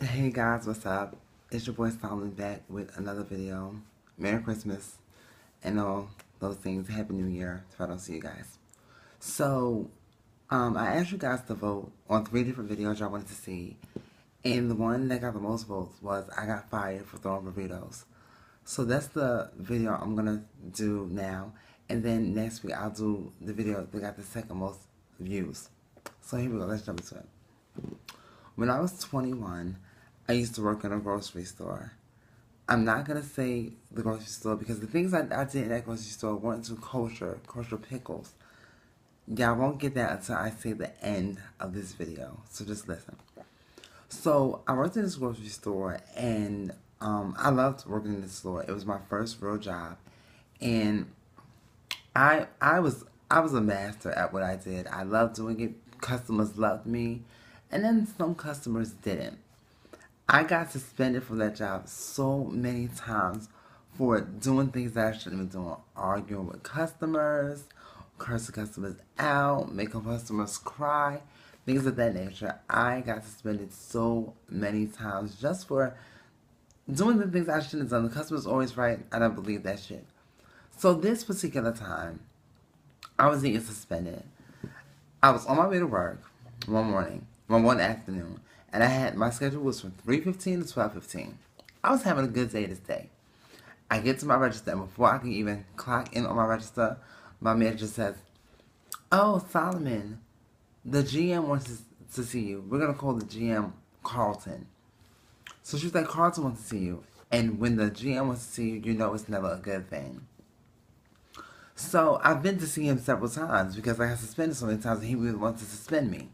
Hey guys, what's up? It's your boy Solomon back with another video. Merry Christmas and all those things. Happy New Year if I don't see you guys. So, I asked you guys to vote on 3 different videos y'all wanted to see. And the one that got the most votes was I got fired for throwing burritos. So that's the video I'm going to do now. And then next week I'll do the video that got the second most views. So here we go, let's jump into it. When I was 21, I used to work in a grocery store. I'm not going to say the grocery store because the things I did in that grocery store weren't too kosher pickles. Y'all won't get that until I say the end of this video, so just listen. So I worked in this grocery store and I loved working in this store. It was my first real job and I was a master at what I did. I loved doing it. Customers loved me. And then some customers didn't. I got suspended from that job so many times for doing things that I shouldn't be doing. Arguing with customers, cursing customers out, making customers cry, things of that nature. I got suspended so many times just for doing the things I shouldn't have done. The customer's always right. I don't believe that shit. So this particular time, I was getting suspended. I was on my way to work one afternoon, and I had my schedule was from 3:15 to 12:15. I was having a good day this day. I get to my register, and before I can even clock in on my register, my manager says, "Oh, Solomon, the GM wants to see you. We're gonna call the GM Carlton." So she's like, "Carlton wants to see you," and when the GM wants to see you, you know it's never a good thing. So I've been to see him several times because I got suspended so many times, and he really wants to suspend me.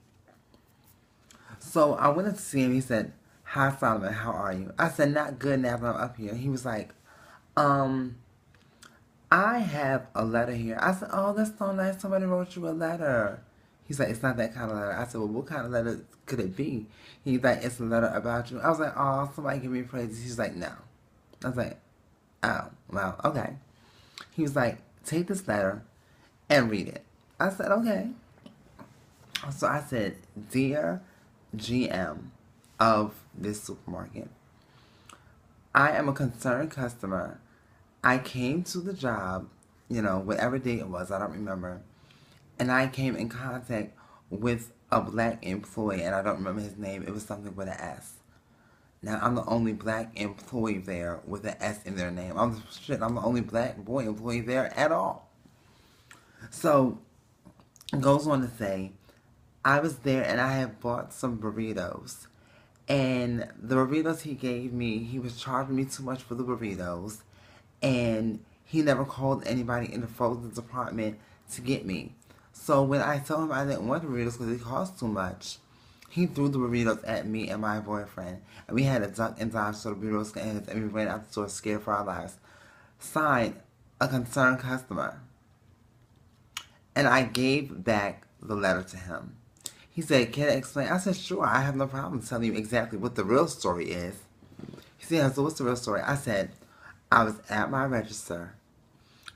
So I went up to see him. He said, "Hi, Solomon, how are you?" I said, "Not good now that I'm up here." He was like, I have a letter here." I said, "Oh, that's so nice. Somebody wrote you a letter." He's like, "It's not that kind of letter." I said, "Well, what kind of letter could it be?" He's like, "It's a letter about you." I was like, "Oh, somebody give me praises." He's like, "No." I was like, "Oh, well, okay." He was like, "Take this letter and read it." I said, "Okay." So I said, "Dear GM of this supermarket, I am a concerned customer. I came to the job, whatever day it was, I don't remember, and I came in contact with a black employee, and I don't remember his name. It was something with an S. Now, I'm the only black employee there with an S in their name. I'm the only black boy employee there at all." So, it goes on to say, I was there and I had bought some burritos. And the burritos he gave me, he was charging me too much for the burritos. And he never called anybody in the frozen department to get me. So when I told him I didn't want the burritos because it cost too much, he threw the burritos at me and my boyfriend. And we had to duck and dodge so the burritos could end, and we ran out the store scared for our lives. Signed, a concerned customer. And I gave back the letter to him. He said, "Can I explain?" I said, "Sure, I have no problem telling you exactly what the real story is." He said, "So what's the real story?" I said, "I was at my register,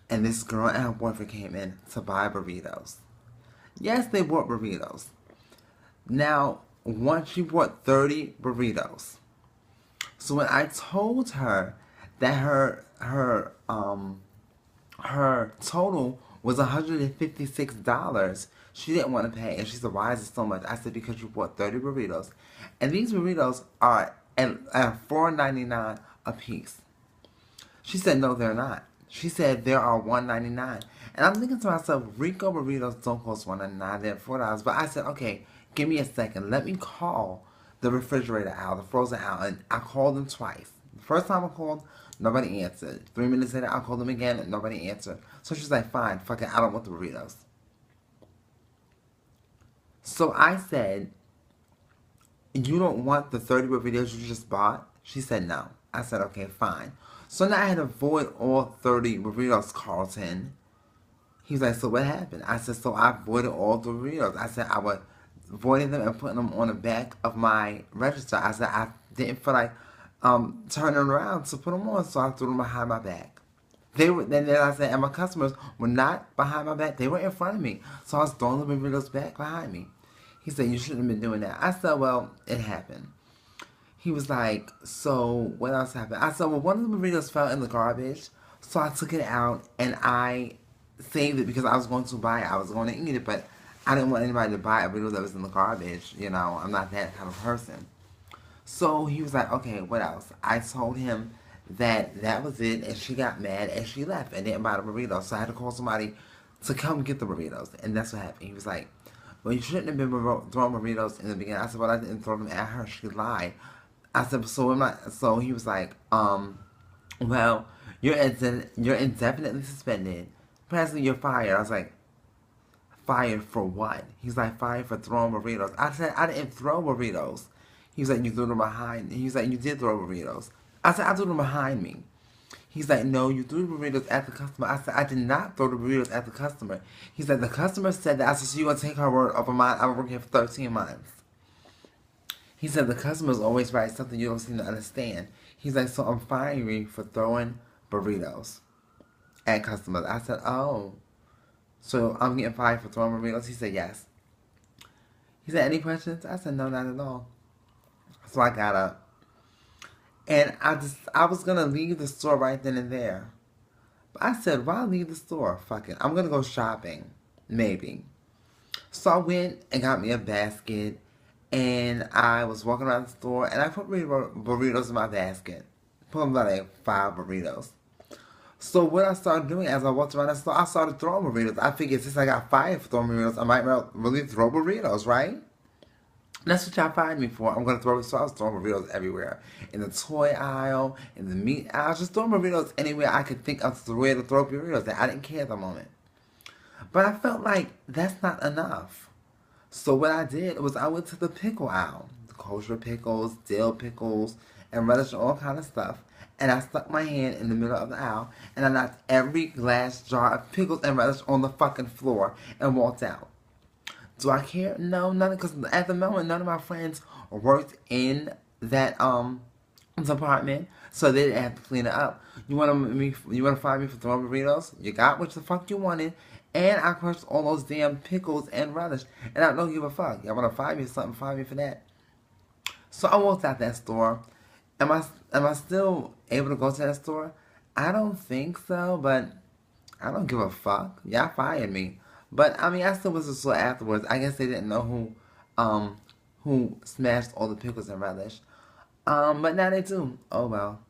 and this girl and her boyfriend came in to buy burritos." Yes, they bought burritos. Now, once she bought 30 burritos. So when I told her that her total was $156, she didn't want to pay, and she said, "Why is it so much?" I said, "Because you bought 30 burritos, and these burritos are at $4.99 a piece." She said, "No, they're not." She said, "There are $1.99." And I'm thinking to myself, Rico burritos don't cost $1.99, they're $4. But I said, "Okay, give me a second. Let me call the refrigerator aisle, the frozen aisle." And I called them twice. The first time I called, nobody answered. 3 minutes later, I called them again, and nobody answered. So she's like, "Fine, fuck it, I don't want the burritos." So I said, "You don't want the 30 burritos you just bought?" She said, "No." I said, "Okay, fine." So now I had to void all 30 burritos, Carlton. He was like, "So what happened?" I said, "So I voided all the burritos." I said I was voiding them and putting them on the back of my register. I said I didn't feel like turning around to put them on, so I threw them behind my back. Then I said, and my customers were not behind my back. They were in front of me. So I was throwing the burritos back behind me. He said, "You shouldn't have been doing that." I said, "Well, it happened." he was like, so what else happened? I said, well, one of the burritos fell in the garbage, so I took it out and I saved it because I was going to buy it. I was going to eat it, but I didn't want anybody to buy a burrito that was in the garbage. You know, I'm not that kind of person. So he was like, okay, what else? I told him that that was it, and she got mad and she left and didn't buy the burritos. So I had to call somebody to come get the burritos, and that's what happened. He was like, well, you shouldn't have been throwing burritos in the beginning. I said, well, I didn't throw them at her. She lied. I said, so am I? So he was like, well, you're indefinitely suspended. Presently, you're fired. I was like, fired for what? He's like, fired for throwing burritos. I said, I didn't throw burritos. He's like, you threw them behind. He's like, you did throw burritos. I said, I threw them behind me. He's like, no, you threw the burritos at the customer. I said, I did not throw the burritos at the customer. He's like, the customer said that. I said, so you're going to take her word over mine? I've been working here for 13 months. He said, the customer's always right, something you don't seem to understand. He's like, so I'm firing you for throwing burritos at customers. I said, oh, so I'm getting fired for throwing burritos? He said, yes. He said, any questions? I said, no, not at all. So I got up. And I was going to leave the store right then and there. But I said, why leave the store? Fuck it. I'm going to go shopping. Maybe. So I went and got me a basket. And I was walking around the store. And I put burritos in my basket. Put like 5 burritos. So what I started doing as I walked around the store, I started throwing burritos. I figured since I got fired for throwing burritos, I might really throw burritos, right? That's what y'all fired me for. I'm going to throw it. So I was throwing burritos everywhere. In the toy aisle, in the meat aisle. Just throwing burritos anywhere I could think of the way to throw burritos. I didn't care at the moment. But I felt like that's not enough. So what I did was I went to the pickle aisle. The kosher pickles, dill pickles, and relish and all kind of stuff. And I stuck my hand in the middle of the aisle. And I knocked every glass jar of pickles and relish on the fucking floor. And walked out. Do I care? No, none. Because at the moment, none of my friends worked in that department, so they didn't have to clean it up. You want to fire me for throwing burritos? You got what the fuck you wanted, and I crushed all those damn pickles and relish, and I don't give a fuck. Y'all want to fire me for something? Fire me for that. So I walked out that store. Am I still able to go to that store? I don't think so, but I don't give a fuck. Y'all fired me. But, I mean, I still was a store afterwards. I guess they didn't know who smashed all the pickles and relish. But now they do. Oh, well.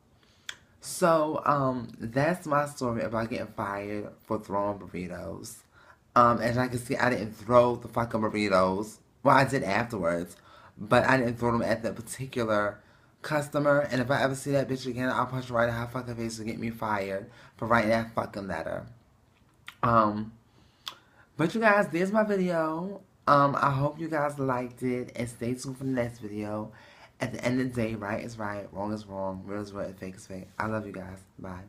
So, that's my story about getting fired for throwing burritos. As I can see, I didn't throw the fucking burritos. Well, I did afterwards. But I didn't throw them at that particular customer. And if I ever see that bitch again, I'll punch her right in her fucking face to get me fired for writing that fucking letter. But you guys, there's my video. I hope you guys liked it. And stay tuned for the next video. At the end of the day, right is right, wrong is wrong, real is real, and fake is fake. I love you guys. Bye.